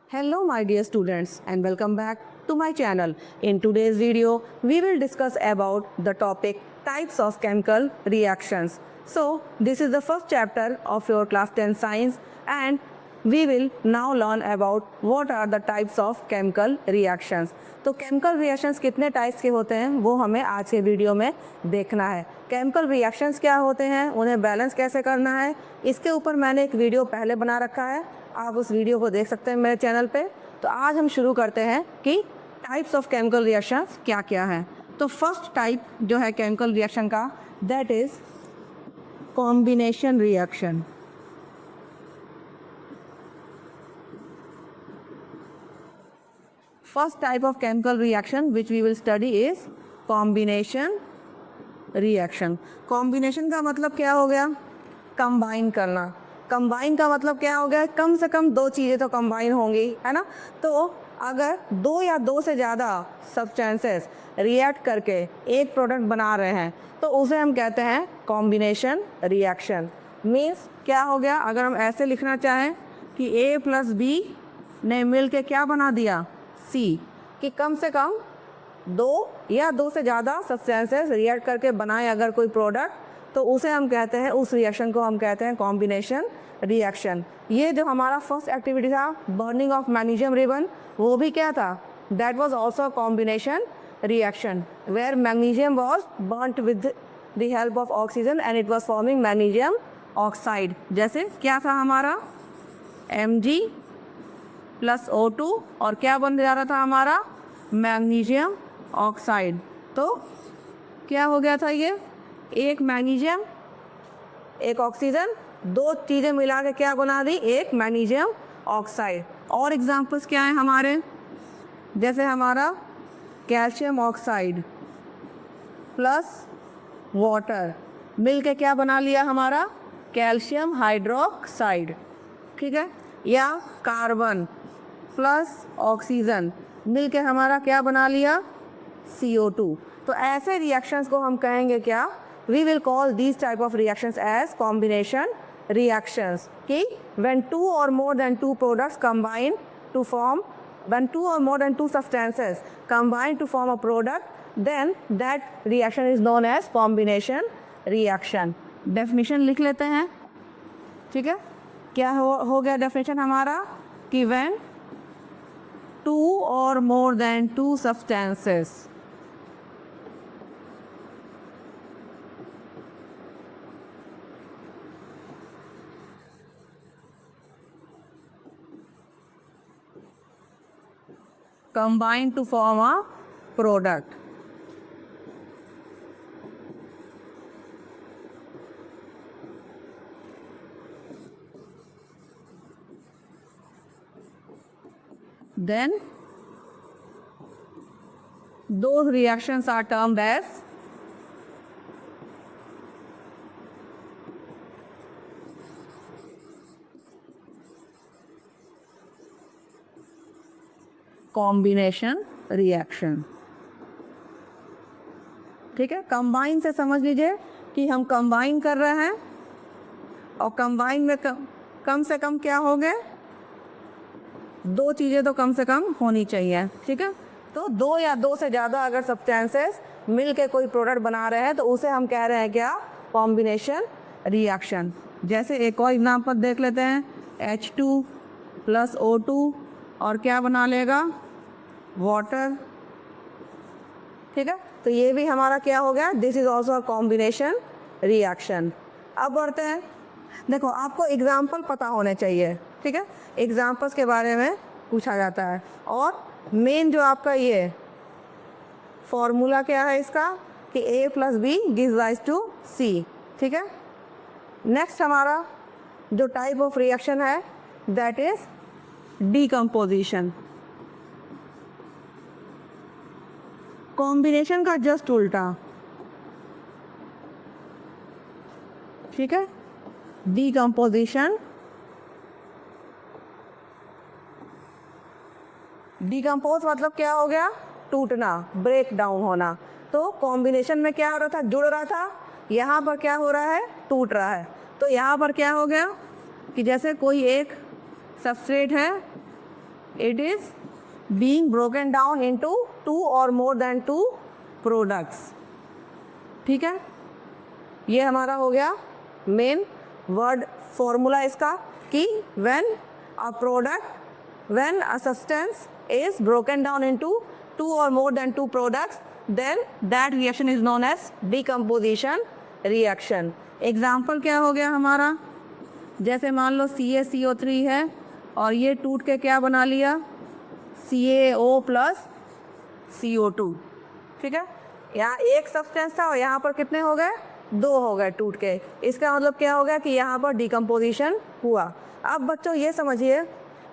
Hello my dear students and welcome back to my channel. In today's video, we will discuss about the topic types of chemical reactions. So, this is the first chapter of your class 10 science and we will now learn about what are the types of chemical reactions. तो chemical reactions कितने types के होते हैं वो हमें आज के video में देखना है. chemical reactions क्या होते हैं, उन्हें बैलेंस कैसे करना है, इसके ऊपर मैंने एक वीडियो पहले बना रखा है. आप उस वीडियो को देख सकते हैं मेरे चैनल पे. तो आज हम शुरू करते हैं कि टाइप्स ऑफ केमिकल रिएक्शंस क्या क्या हैं. तो फर्स्ट टाइप जो है केमिकल रिएक्शन का, that is combination reaction. First type of chemical reaction which we will study is combination reaction. Combination का मतलब क्या हो गया? कंबाइन करना. कंबाइन का मतलब क्या हो गया? कम से कम दो चीज़ें तो कंबाइन होंगी, है ना. तो अगर दो या दो से ज़्यादा सब्सटेंसेस रिएक्ट करके एक प्रोडक्ट बना रहे हैं तो उसे हम कहते हैं कॉम्बिनेशन रिएक्शन. मीन्स क्या हो गया? अगर हम ऐसे लिखना चाहें कि A प्लस बी ने मिल के क्या बना दिया? C. कि कम से कम दो या दो से ज़्यादा सब्सटेंसेस रिएक्ट करके बनाए अगर कोई प्रोडक्ट, तो उसे हम कहते हैं, उस रिएक्शन को हम कहते हैं कॉम्बिनेशन रिएक्शन. ये जो हमारा फर्स्ट एक्टिविटी था, बर्निंग ऑफ मैग्नीशियम रिबन, वो भी क्या था? That was also combination reaction where magnesium was burnt with the help of oxygen and it was forming magnesium oxide. जैसे क्या था हमारा? Mg प्लस O2 और क्या बन जा रहा था हमारा? Magnesium oxide. तो क्या हो गया था? ये एक मैग्नीशियम एक ऑक्सीजन, दो चीज़ें मिला के क्या बना दी? एक मैग्नीशियम ऑक्साइड. और एग्जांपल्स क्या हैं हमारे? जैसे हमारा कैल्शियम ऑक्साइड प्लस वाटर मिल के क्या बना लिया हमारा? Calcium hydroxide. ठीक है. या कार्बन प्लस ऑक्सीजन मिल के हमारा क्या बना लिया? CO2. तो ऐसे रिएक्शंस को हम कहेंगे क्या? We will call these type of reactions as combination reactions. कि when two or more than two products combine to form, when two or more than two substances combine to form a product, then that reaction is known as combination reaction. Definition लिख लेते हैं. ठीक है. क्या हो गया definition हमारा? कि when two or more than two substances combine to form a product, then those reactions are termed as combination reaction. ठीक है. कंबाइन से समझ लीजिए कि हम कंबाइन कर रहे हैं और कंबाइन में कम से कम क्या हो गए? दो चीज़ें तो कम से कम होनी चाहिए. ठीक है. तो दो या दो से ज़्यादा अगर सब्सटेंसेस मिल के कोई प्रोडक्ट बना रहे हैं तो उसे हम कह रहे हैं क्या? Combination reaction. जैसे एक और एग्जाम्पल देख लेते हैं. H2 प्लस O2 और क्या बना लेगा? वाटर. ठीक है. तो ये भी हमारा क्या हो गया? This is also a combination reaction. अब बढ़ते हैं. देखो, आपको एग्जाम्पल पता होने चाहिए. ठीक है. एग्जाम्पल्स के बारे में पूछा जाता है. और मेन जो आपका ये फॉर्मूला क्या है इसका? कि A plus B gives rise to C. ठीक है. नेक्स्ट हमारा जो टाइप ऑफ रिएक्शन है दैट इज डीकम्पोजिशन. कॉम्बिनेशन का जस्ट उल्टा. ठीक है. डीकम्पोजिशन. डीकम्पोज मतलब क्या हो गया? टूटना, ब्रेक डाउन होना. तो कॉम्बिनेशन में क्या हो रहा था? जुड़ रहा था. यहाँ पर क्या हो रहा है? टूट रहा है. तो यहाँ पर क्या हो गया कि जैसे कोई एक सबस्ट्रेट है it is being broken down into 2 और मोर देन 2 प्रोडक्ट्स। ठीक है, ये हमारा हो गया मेन वर्ड फॉर्मूला इसका कि when a substance is broken down into 2 और more than 2 products, then that reaction is known as decomposition reaction. Example क्या हो गया हमारा, जैसे मान लो CaCO3 है और ये टूट के क्या बना लिया, CaO प्लस CO2। ठीक है, यहाँ एक सब्सटेंस था और यहाँ पर कितने हो गए, 2 हो गए टूट के। इसका मतलब क्या हो गया कि यहाँ पर डिकम्पोजिशन हुआ। अब बच्चों ये समझिए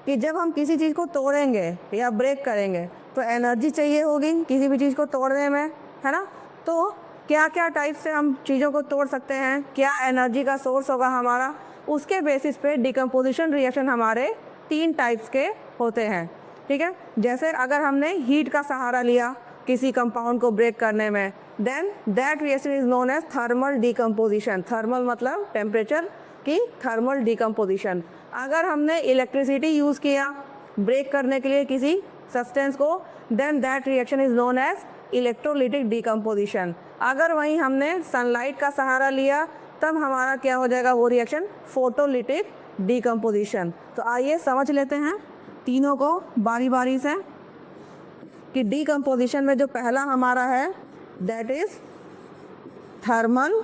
कि जब हम किसी चीज़ को तोड़ेंगे या ब्रेक करेंगे तो एनर्जी चाहिए होगी किसी भी चीज़ को तोड़ने में, है ना। तो क्या क्या टाइप से हम चीज़ों को तोड़ सकते हैं, क्या एनर्जी का सोर्स होगा हमारा, उसके बेसिस पे डिकम्पोजिशन रिएक्शन हमारे 3 टाइप्स के होते हैं। ठीक है, जैसे अगर हमने हीट का सहारा लिया किसी कंपाउंड को ब्रेक करने में, then that reaction is known as thermal decomposition. Thermal मतलब टेम्परेचर की थर्मल डिकम्पोजिशन। अगर हमने इलेक्ट्रिसिटी यूज़ किया ब्रेक करने के लिए किसी सब्सटेंस को, then that reaction is known as electrolytic decomposition. अगर वहीं हमने सनलाइट का सहारा लिया तब हमारा क्या हो जाएगा वो रिएक्शन, फोटोलिटिक डिकम्पोजिशन। तो आइए समझ लेते हैं तीनों को बारी बारी से कि डिकम्पोजिशन में जो पहला हमारा है दैट इज थर्मल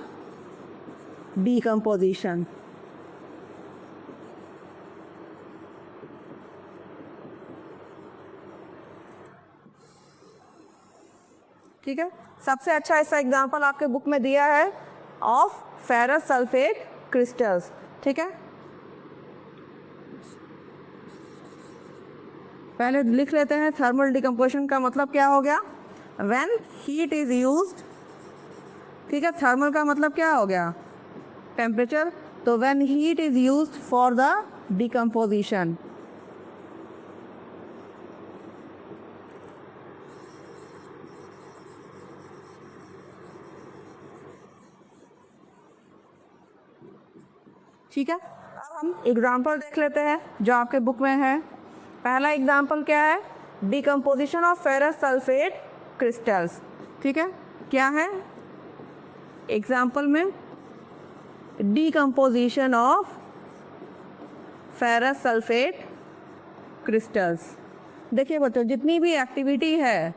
डिकम्पोजिशन। ठीक है, सबसे अच्छा इसका एग्जांपल आपके बुक में दिया है ऑफ फेरस सल्फेट क्रिस्टल्स। ठीक है, पहले लिख लेते हैं थर्मल डिकम्पोजिशन का मतलब क्या हो गया, व्हेन हीट इज यूज्ड। ठीक है, थर्मल का मतलब क्या हो गया, टेम्परेचर। तो when heat is used for the decomposition. ठीक है, अब हम एग्जाम्पल देख लेते हैं जो आपके बुक में है। पहला एग्जाम्पल क्या है, decomposition of ferrous sulphate crystals. ठीक है, क्या है एग्जाम्पल में, decomposition of ferrous sulphate crystals. देखिए बच्चों, जितनी भी एक्टिविटी है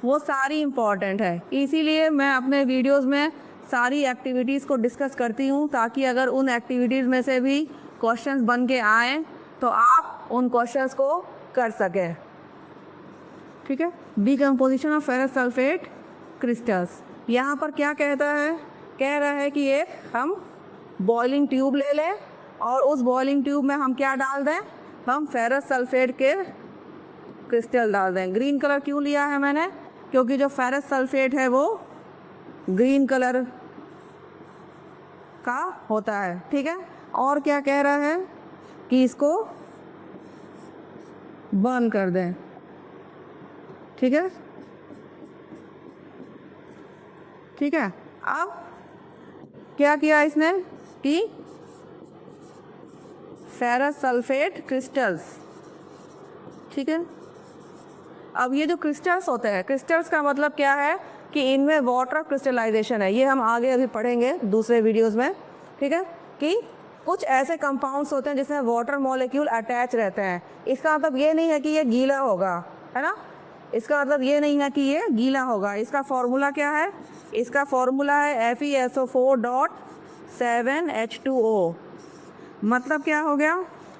वो सारी इम्पॉर्टेंट है, इसीलिए मैं अपने वीडियोस में सारी एक्टिविटीज़ को डिस्कस करती हूँ ताकि अगर उन एक्टिविटीज़ में से भी क्वेश्चंस बन के आएँ तो आप उन क्वेश्चंस को कर सकें। ठीक है, decomposition of ferrous sulphate crystals. यहाँ पर क्या कहता है, कह रहा है कि एक हम बॉइलिंग ट्यूब ले लें और उस बॉइलिंग ट्यूब में हम क्या डाल दें, हम फेरस सल्फेट के क्रिस्टल डाल दें। ग्रीन कलर क्यों लिया है मैंने, क्योंकि जो फेरस सल्फेट है वो ग्रीन कलर का होता है। ठीक है, और क्या कह रहा है कि इसको बर्न कर दें। ठीक है, ठीक है, अब क्या किया इसने कि फेरस सल्फेट क्रिस्टल्स। ठीक है, अब ये जो क्रिस्टल्स होते हैं, क्रिस्टल्स का मतलब क्या है कि इनमें वाटर क्रिस्टलाइजेशन है, ये हम आगे अभी पढ़ेंगे दूसरे वीडियोस में। ठीक है, कि कुछ ऐसे कंपाउंड्स होते हैं जिसमें वाटर मॉलिक्यूल अटैच रहते हैं। इसका मतलब ये नहीं है कि ये गीला होगा, है ना, इसका मतलब ये नहीं है कि ये गीला होगा। इसका फॉर्मूला क्या है, इसका फॉर्मूला है FeSO4.7H2O। मतलब क्या हो गया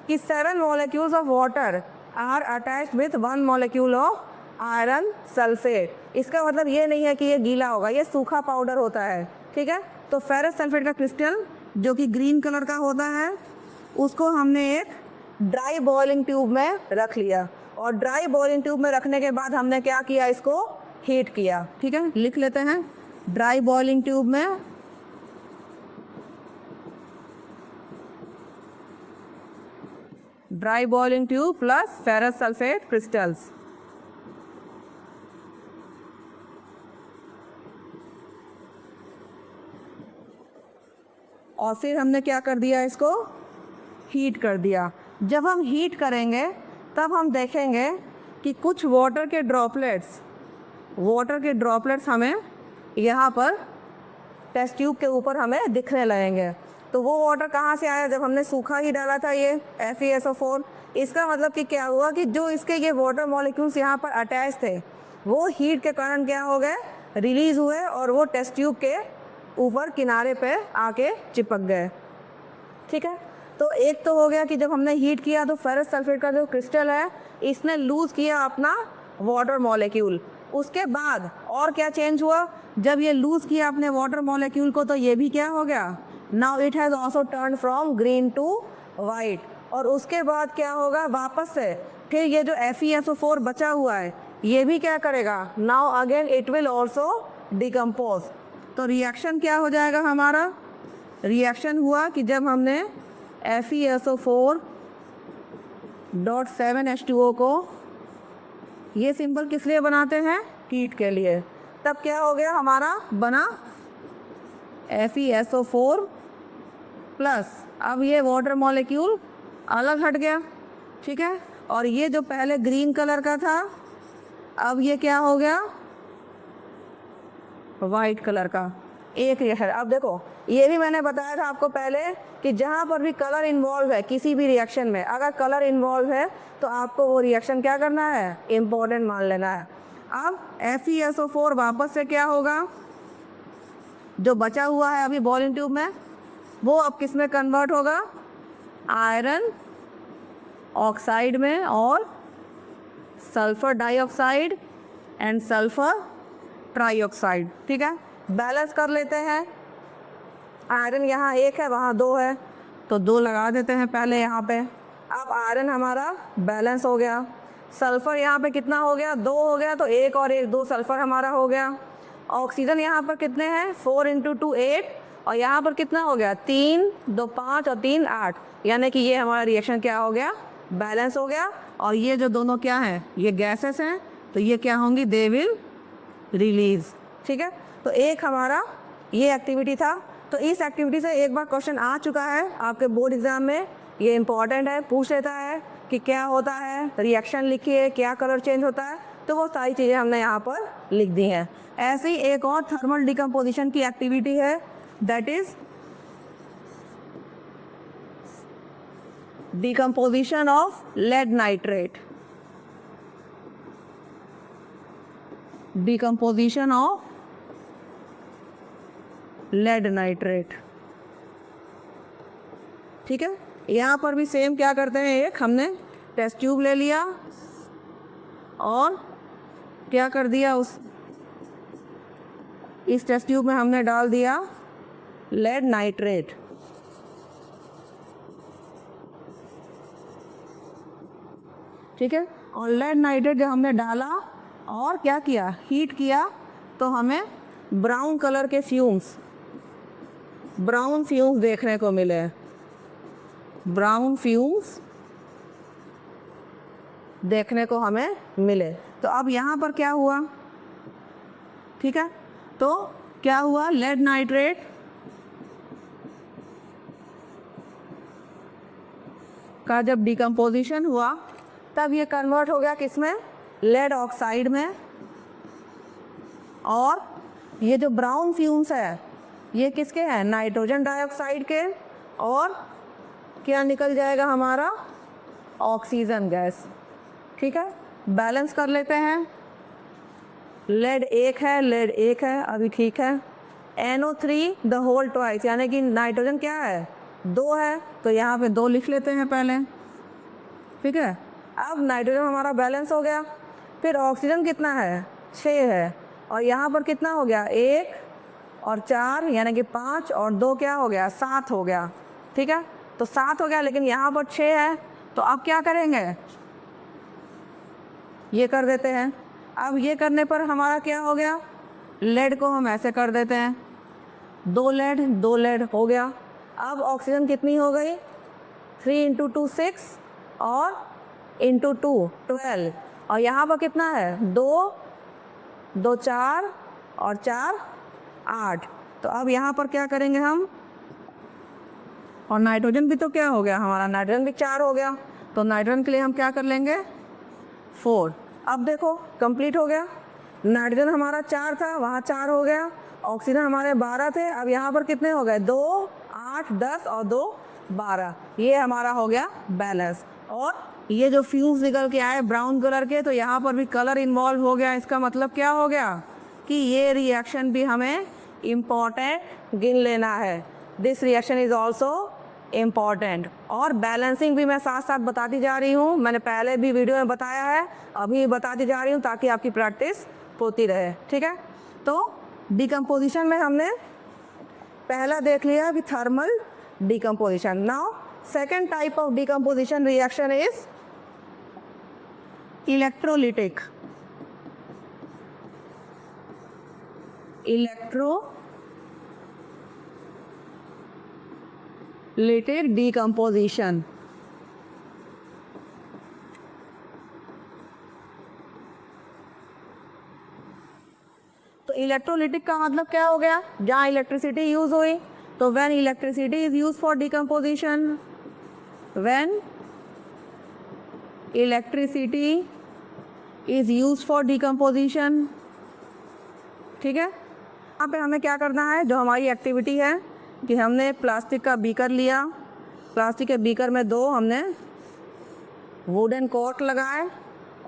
कि 7 molecules of water are attached with 1 molecule of iron sulphate. इसका मतलब ये नहीं है कि ये गीला होगा, ये सूखा पाउडर होता है। ठीक है, तो फेरस सल्फेट का क्रिस्टल जो कि ग्रीन कलर का होता है उसको हमने एक ड्राई बॉइलिंग ट्यूब में रख लिया और ड्राई बॉइलिंग ट्यूब में रखने के बाद हमने क्या किया, इसको हीट किया। ठीक है, लिख लेते हैं ड्राई बॉइलिंग ट्यूब में dry boiling tube plus ferrous sulphate crystals. और फिर हमने क्या कर दिया, इसको हीट कर दिया। जब हम हीट करेंगे तब हम देखेंगे कि कुछ वाटर के ड्रॉपलेट्स हमें यहाँ पर टेस्ट ट्यूब के ऊपर हमें दिखने लगेंगे। तो वो वाटर कहाँ से आया? जब हमने सूखा ही डाला था ये FeSO4। इसका मतलब कि क्या हुआ कि जो इसके ये वाटर मॉलिक्यूल्स यहाँ पर अटैच थे वो हीट के कारण क्या हो गए? रिलीज हुए और वो टेस्ट ट्यूब के ऊपर किनारे पे आके चिपक गए। ठीक है, तो एक तो हो गया कि जब हमने हीट किया तो फेरस सल्फेट का जो क्रिस्टल है इसने लूज किया अपना वाटर मॉलिक्यूल। उसके बाद और क्या चेंज हुआ? जब ये लूज किया अपने वाटर मॉलिक्यूल को तो ये भी क्या हो गया? Now it has also turn from green to white. और उसके बाद क्या होगा? वापस से फिर ये जो FeSO4 बचा हुआ है ये भी क्या करेगा? Now again it will also decompose. तो रिएक्शन क्या हो जाएगा हमारा? रिएक्शन हुआ कि जब हमने FeSO4.7H2O को, ये सिंबल किस लिए बनाते हैं? हीट के लिए। तब क्या हो गया हमारा? बना FeSO4 प्लस, अब ये वाटर मॉलिक्यूल अलग हट गया। ठीक है, और ये जो पहले ग्रीन कलर का था अब ये क्या हो गया? वाइट कलर का। एक रिएक्शन। अब देखो ये भी मैंने बताया था आपको पहले कि जहाँ पर भी कलर इन्वॉल्व है किसी भी रिएक्शन में, अगर कलर इन्वॉल्व है तो आपको वो रिएक्शन क्या करना है? इम्पोर्टेंट मान लेना है। अब FeSO4 वापस से क्या होगा? जो बचा हुआ है अभी बॉलिंग ट्यूब में वो अब किस में कन्वर्ट होगा? आयरन ऑक्साइड में और sulphur dioxide and sulphur trioxide. ठीक है, बैलेंस कर लेते हैं। आयरन यहाँ 1 है, वहाँ 2 है, तो 2 लगा देते हैं पहले यहाँ पे। अब आयरन हमारा बैलेंस हो गया। सल्फर यहाँ पे कितना हो गया? 2 हो गया, तो 1 और 1 2 सल्फर हमारा हो गया। ऑक्सीजन यहाँ पर कितने हैं? 4 × 2 8, और यहाँ पर कितना हो गया? 3 2 5 और 3 8, यानी कि ये हमारा रिएक्शन क्या हो गया? बैलेंस हो गया। और ये जो दोनों क्या हैं? ये गैसेस हैं, तो ये क्या होंगी? They will release. ठीक है, तो एक हमारा ये एक्टिविटी था। तो इस एक्टिविटी से एक बार क्वेश्चन आ चुका है आपके बोर्ड एग्जाम में, ये इंपॉर्टेंट है, पूछ लेता है कि क्या होता है, रिएक्शन लिखिए, क्या कलर चेंज होता है, तो वो सारी चीज़ें हमने यहाँ पर लिख दी हैं। ऐसे ही एक और थर्मल डिकम्पोजिशन की एक्टिविटी है, that is decomposition of lead nitrate. Decomposition of lead nitrate. ठीक है, यहाँ पर भी सेम क्या करते हैं, एक हमने टेस्ट ट्यूब ले लिया और क्या कर दिया, इस टेस्ट ट्यूब में हमने डाल दिया लेड नाइट्रेट। ठीक है, और लेड नाइट्रेट जब हमने डाला और क्या किया, हीट किया, तो हमें ब्राउन कलर के फ्यूम्स देखने को मिले। ब्राउन फ्यूम्स देखने को हमें मिले। तो अब यहाँ पर क्या हुआ? ठीक है, तो क्या हुआ, लेड नाइट्रेट का जब डिकम्पोजिशन हुआ तब ये कन्वर्ट हो गया किसमें, लेड ऑक्साइड में। और ये जो ब्राउन फ्यूम्स है ये किसके हैं, नाइट्रोजन डाइऑक्साइड के। और क्या निकल जाएगा हमारा, ऑक्सीजन गैस। ठीक है, बैलेंस कर लेते हैं। लेड 1 है, लेड 1 है, अभी ठीक है। NO3 द होल ट्वाइस, यानी कि नाइट्रोजन क्या है, 2 है, तो यहाँ पे 2 लिख लेते हैं पहले। ठीक है, अब नाइट्रोजन हमारा बैलेंस हो गया। फिर ऑक्सीजन कितना है, 6 है, और यहाँ पर कितना हो गया, 1 और 4 यानी कि 5 और 2 क्या हो गया, 7 हो गया। ठीक है, तो 7 हो गया, लेकिन यहाँ पर 6 है, तो अब क्या करेंगे, ये कर देते हैं। अब ये करने पर हमारा क्या हो गया, लेड को हम ऐसे कर देते हैं, 2 लेड हो गया। अब ऑक्सीजन कितनी हो गई, 3 × 2 6 और × 2 12, और यहाँ पर कितना है, 2 2 4 और 4 8। तो अब यहाँ पर क्या करेंगे हम, और नाइट्रोजन भी तो क्या हो गया हमारा, नाइट्रोजन भी 4 हो गया, तो नाइट्रोजन के लिए हम क्या कर लेंगे 4। अब देखो कंप्लीट हो गया, नाइट्रोजन हमारा 4 था, वहाँ 4 हो गया, ऑक्सीजन हमारे 12 थे, अब यहाँ पर कितने हो गए 2, 8, 10 और 2, 12। ये हमारा हो गया बैलेंस। और ये जो फ्यूम्स निकल के आए ब्राउन कलर के, तो यहाँ पर भी कलर इन्वॉल्व हो गया। इसका मतलब क्या हो गया कि ये रिएक्शन भी हमें इम्पॉर्टेंट गिन लेना है। This reaction is also important. और बैलेंसिंग भी मैं साथ साथ बताती जा रही हूँ, मैंने पहले भी वीडियो में बताया है, अभी बताती जा रही हूँ ताकि आपकी प्रैक्टिस होती रहे। ठीक है, तो डिकम्पोजिशन में हमने पहला देख लिया कि thermal decomposition. Now second type of decomposition reaction is electrolytic. Electrolytic decomposition. तो इलेक्ट्रोलिटिक का मतलब क्या हो गया, जहाँ इलेक्ट्रिसिटी यूज हुई, तो when electricity is use for decomposition, when electricity is use for decomposition. ठीक है, यहाँ पे हमें क्या करना है, जो हमारी एक्टिविटी है कि हमने प्लास्टिक का बीकर लिया, प्लास्टिक के बीकर में 2 हमने वुडन कॉर्क लगाए,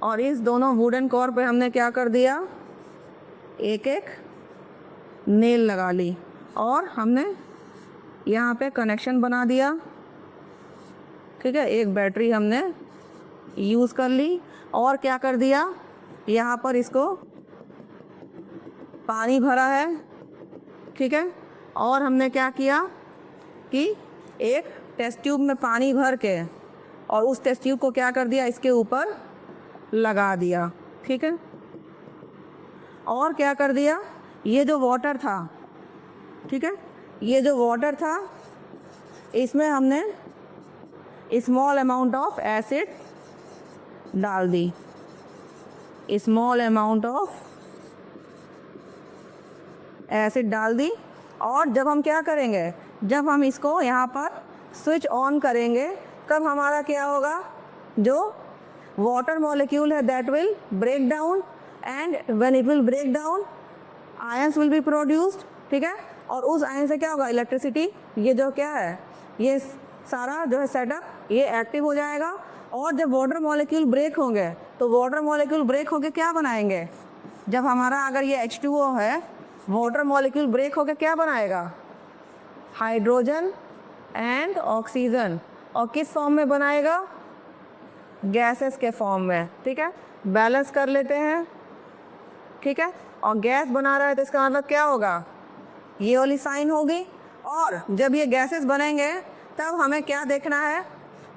और इस दोनों वुडन कॉर्क पे हमने क्या कर दिया, एक एक नेल लगा ली, और हमने यहाँ पे कनेक्शन बना दिया। ठीक है, एक बैटरी हमने यूज़ कर ली, और क्या कर दिया, यहाँ पर इसको पानी भरा है। ठीक है, और हमने क्या किया कि एक टेस्ट ट्यूब में पानी भर के, और उस टेस्ट ट्यूब को क्या कर दिया, इसके ऊपर लगा दिया। ठीक है, और क्या कर दिया, ये जो वाटर था, ठीक है, ये जो वाटर था, इसमें हमने स्मॉल अमाउंट ऑफ एसिड डाल दी, स्मॉल अमाउंट ऑफ एसिड डाल दी। और जब हम क्या करेंगे, जब हम इसको यहाँ पर स्विच ऑन करेंगे, तब हमारा क्या होगा, जो वाटर मॉलिक्यूल है that will break down, and when it will break down ions will be produced. ठीक है, और उस आयन से क्या होगा, इलेक्ट्रिसिटी, ये जो क्या है, ये सारा जो है सेटअप ये एक्टिव हो जाएगा। और जब वाटर मॉलिक्यूल ब्रेक होंगे, तो वाटर मॉलिक्यूल ब्रेक होके क्या बनाएंगे, जब हमारा अगर ये H2O है, वाटर मॉलिक्यूल ब्रेक होके क्या बनाएगा, हाइड्रोजन एंड ऑक्सीजन। और किस फॉर्म में बनाएगा, गैसेस के फॉर्म में। ठीक है, बैलेंस कर लेते हैं। ठीक है, और गैस बना रहा है तो इसका मतलब क्या होगा, ये वाली साइन होगी। और जब ये गैसेस बनेंगे तब हमें क्या देखना है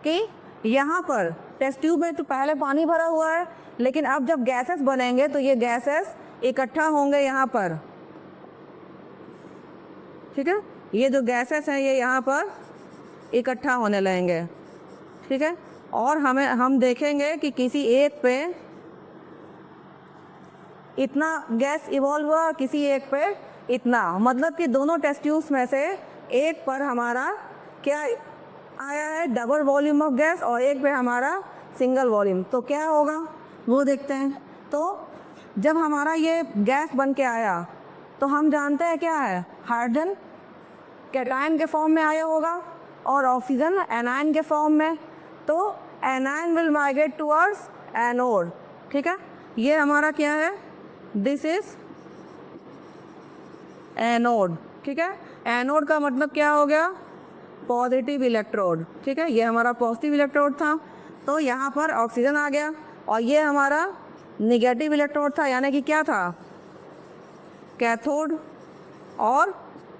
कि यहाँ पर टेस्ट ट्यूब में तो पहले पानी भरा हुआ है, लेकिन अब जब गैसेस बनेंगे तो ये गैसेस इकट्ठा होंगे यहाँ पर। ठीक है, ये जो गैसेस हैं ये यहाँ पर इकट्ठा होने लगेंगे। ठीक है, और हम देखेंगे कि किसी एक पे इतना गैस इवॉल्व हुआ, किसी एक पे इतना, मतलब कि दोनों टेस्ट ट्यूब्स में से एक पर हमारा क्या आया है, डबल वॉल्यूम ऑफ गैस, और एक पे हमारा सिंगल वॉल्यूम। तो क्या होगा वो देखते हैं। तो जब हमारा ये गैस बन के आया, तो हम जानते हैं क्या है, हाइड्रोजन कैटायन के फॉर्म में आया होगा, और ऑक्सीजन एनायन के फॉर्म में। तो anion will migrate towards anode. ठीक है, ये हमारा क्या है, दिस इज एनोड। ठीक है, एनोड का मतलब क्या हो गया, पॉजिटिव इलेक्ट्रोड। ठीक है, ये हमारा पॉजिटिव इलेक्ट्रोड था, तो यहाँ पर ऑक्सीजन आ गया, और ये हमारा निगेटिव इलेक्ट्रोड था, यानी कि क्या था, कैथोड। और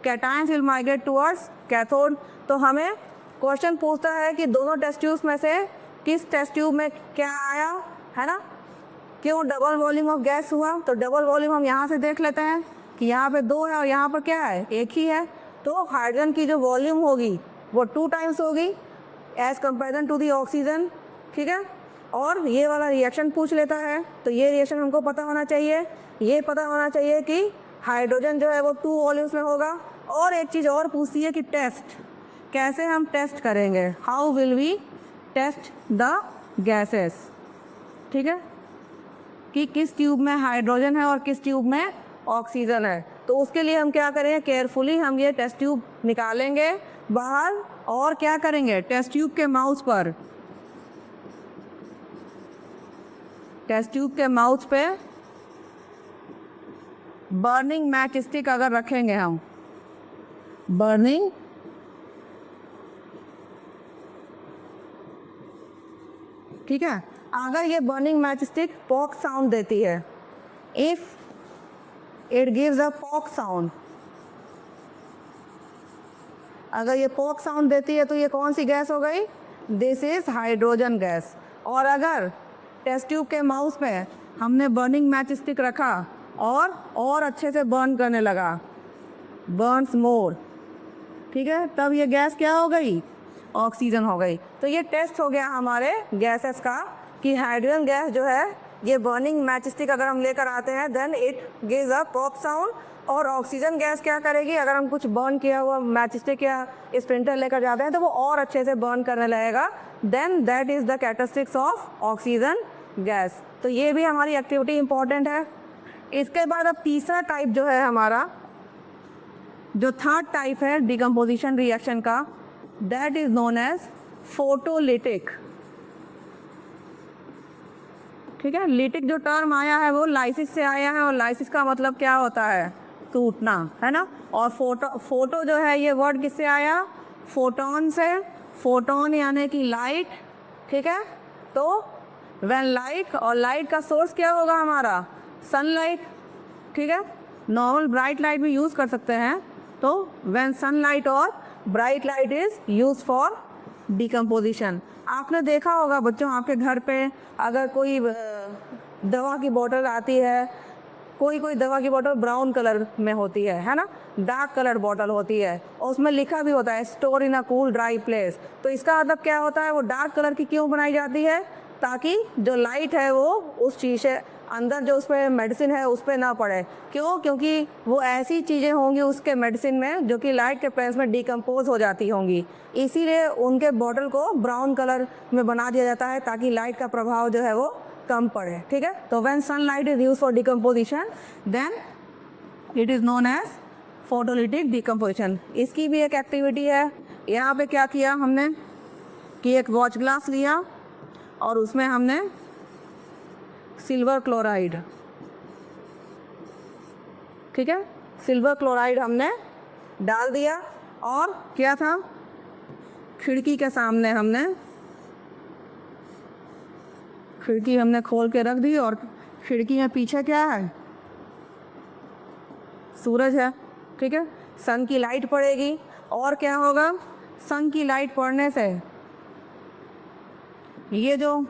cations will migrate towards cathode. तो हमें क्वेश्चन पूछता है कि दोनों टेस्ट ट्यूब्स में से किस टेस्ट ट्यूब में क्या आया, है ना, क्यों डबल वॉल्यूम ऑफ गैस हुआ। तो डबल वॉल्यूम हम यहाँ से देख लेते हैं कि यहाँ पे 2 है और यहाँ पर क्या है, 1 ही है। तो हाइड्रोजन की जो वॉल्यूम होगी वो 2 टाइम्स होगी as comparison to the oxygen. ठीक है, और ये वाला रिएक्शन पूछ लेता है, तो ये रिएक्शन हमको पता होना चाहिए। ये पता होना चाहिए कि हाइड्रोजन जो है वो 2 वॉल्यूम्स में होगा। और एक चीज़ और पूछती है कि टेस्ट, कैसे हम टेस्ट करेंगे, how will we test the gases, ठीक है, कि किस ट्यूब में हाइड्रोजन है और किस ट्यूब में ऑक्सीजन है। तो उसके लिए हम क्या करेंगे, केयरफुली हम ये टेस्ट ट्यूब निकालेंगे बाहर और क्या करेंगे, टेस्ट ट्यूब के माउथ पर, टेस्ट ट्यूब के माउथ पे बर्निंग मैच स्टिक अगर रखेंगे हम, बर्निंग ठीक है, अगर ये burning match stick pock sound देती है, if it gives a pock sound, अगर ये पॉक साउंड देती है तो ये कौन सी गैस हो गई, दिस इज हाइड्रोजन गैस। और अगर टेस्ट ट्यूब के माउथ में हमने बर्निंग मैच स्टिक रखा और अच्छे से बर्न करने लगा, बर्न्स मोर, ठीक है, तब ये गैस क्या हो गई, ऑक्सीजन हो गई। तो ये टेस्ट हो गया हमारे गैसेस का कि हाइड्रोजन गैस जो है ये बर्निंग मैच स्टिक अगर हम लेकर आते हैं then it gives a pop sound, और ऑक्सीजन गैस क्या करेगी, अगर हम कुछ बर्न किया हुआ मैच स्टिक या स्प्रिंटर लेकर जाते हैं तो वो और अच्छे से बर्न करने लगेगा, then that is the characteristics of oxygen gas. तो ये भी हमारी एक्टिविटी इंपॉर्टेंट है। इसके बाद अब तीसरा टाइप जो है हमारा, जो थर्ड टाइप है डिकम्पोजिशन रिएक्शन का, that is known as photolytic, ठीक है। लिटिक जो टर्म आया है वो लाइसिस से आया है, और लाइसिस का मतलब क्या होता है, टूटना, है ना। और फोटो जो है ये वर्ड किससे आया, फोटोन से, फोटोन यानी कि लाइट, ठीक है। तो व्हेन लाइट, और लाइट का सोर्स क्या होगा हमारा, सनलाइट, ठीक है। नॉर्मल ब्राइट लाइट भी यूज़ कर सकते हैं। तो व्हेन सनलाइट और bright light is use for decomposition. आपने देखा होगा बच्चों, आपके घर पे अगर कोई दवा की बोतल आती है, कोई दवा की बोतल ब्राउन कलर में होती है ना, डार्क कलर बोतल होती है, और उसमें लिखा भी होता है store in a cool dry place. तो इसका मतलब क्या होता है, वो डार्क कलर की क्यों बनाई जाती है, ताकि जो लाइट है वो उस शीशे अंदर जो उस पर मेडिसिन है उस पर ना पड़े। क्यों, क्योंकि वो ऐसी चीज़ें होंगी उसके मेडिसिन में जो कि लाइट के प्रेजेंस में डिकम्पोज हो जाती होंगी, इसीलिए उनके बॉटल को ब्राउन कलर में बना दिया जाता है ताकि लाइट का प्रभाव जो है वो कम पड़े, ठीक है। तो when sunlight is use for decomposition then it is known as photolytic decomposition. इसकी भी एक एक्टिविटी है। यहाँ पे क्या किया हमने कि एक वॉच ग्लास लिया और उसमें हमने सिल्वर क्लोराइड, ठीक है, सिल्वर क्लोराइड हमने डाल दिया, और क्या था, खिड़की के सामने हमने, खिड़की हमने खोल के रख दी, और खिड़की में पीछे क्या है, सूरज है, ठीक है। सन की लाइट पड़ेगी, और क्या होगा, सन की लाइट पड़ने से ये जो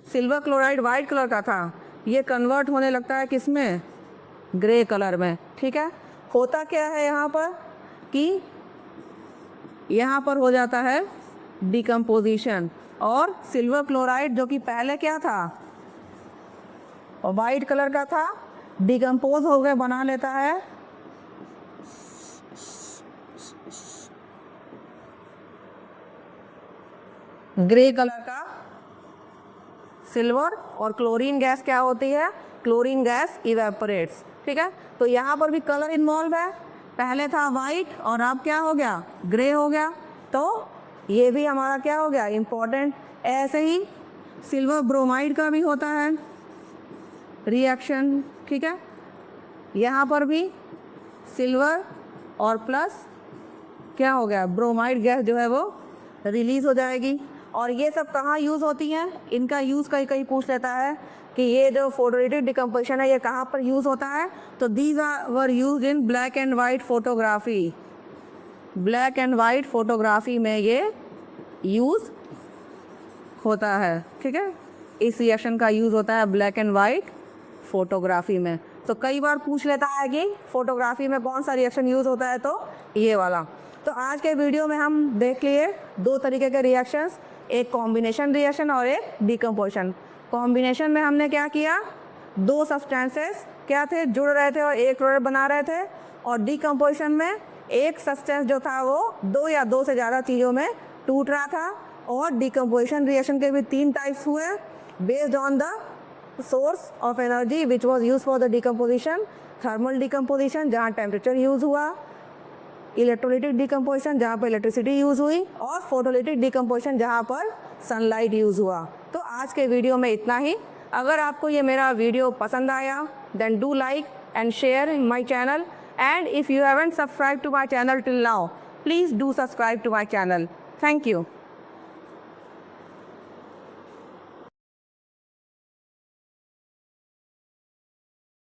सिल्वर क्लोराइड वाइट कलर का था ये कन्वर्ट होने लगता है किस में, ग्रे कलर में, ठीक है। होता क्या है यहाँ पर कि यहाँ पर हो जाता है डिकम्पोजिशन, और सिल्वर क्लोराइड जो कि पहले क्या था, और वाइट कलर का था, डिकम्पोज हो गए बना लेता है ग्रे कलर का सिल्वर, और क्लोरीन गैस क्या होती है, क्लोरीन गैस इवेपोरेट्स, ठीक है। तो यहाँ पर भी कलर इन्वॉल्व है, पहले था वाइट और अब क्या हो गया, ग्रे हो गया। तो ये भी हमारा क्या हो गया, इम्पोर्टेंट। ऐसे ही सिल्वर ब्रोमाइड का भी होता है रिएक्शन, ठीक है। यहाँ पर भी सिल्वर और प्लस क्या हो गया, ब्रोमाइड गैस जो है वो रिलीज हो जाएगी। और ये सब कहाँ यूज़ होती हैं, इनका यूज़ कहीं पूछ लेता है कि ये जो फोटोलिटिक डिकम्पोजिशन है ये कहाँ पर यूज़ होता है। तो these were use in black and white photography, black and white photography में ये यूज़ होता है, ठीक है। इस रिएक्शन का यूज़ होता है ब्लैक एंड वाइट फोटोग्राफी में। तो कई बार पूछ लेता है कि फोटोग्राफी में कौन सा रिएक्शन यूज़ होता है, तो ये वाला। तो आज के वीडियो में हम देख लिए दो तरीके के रिएक्शंस, एक कॉम्बिनेशन रिएक्शन और एक डिकम्पोजिशन। कॉम्बिनेशन में हमने क्या किया, दो सब्सटेंसेस क्या थे, जुड़ रहे थे और एक प्रोडक्ट बना रहे थे। और डिकम्पोजिशन में एक सब्सटेंस जो था वो दो या दो से ज़्यादा चीज़ों में टूट रहा था, और डिकम्पोजिशन रिएक्शन के भी 3 टाइप्स हुए based on the source of energy which was use for the decomposition. Thermal decomposition जहाँ टेम्परेचर यूज हुआ, इलेक्ट्रोलिटिक डिकम्पोजिशन जहाँ पर इलेक्ट्रिसिटी यूज़ हुई, और फोटोलिटिक डिकम्पोजिशन जहाँ पर सनलाइट यूज़ हुआ। तो आज के वीडियो में इतना ही। अगर आपको ये मेरा वीडियो पसंद आया then do like and share in my channel, and if you haven't subscribe to my channel till now, please do subscribe to my channel. Thank you.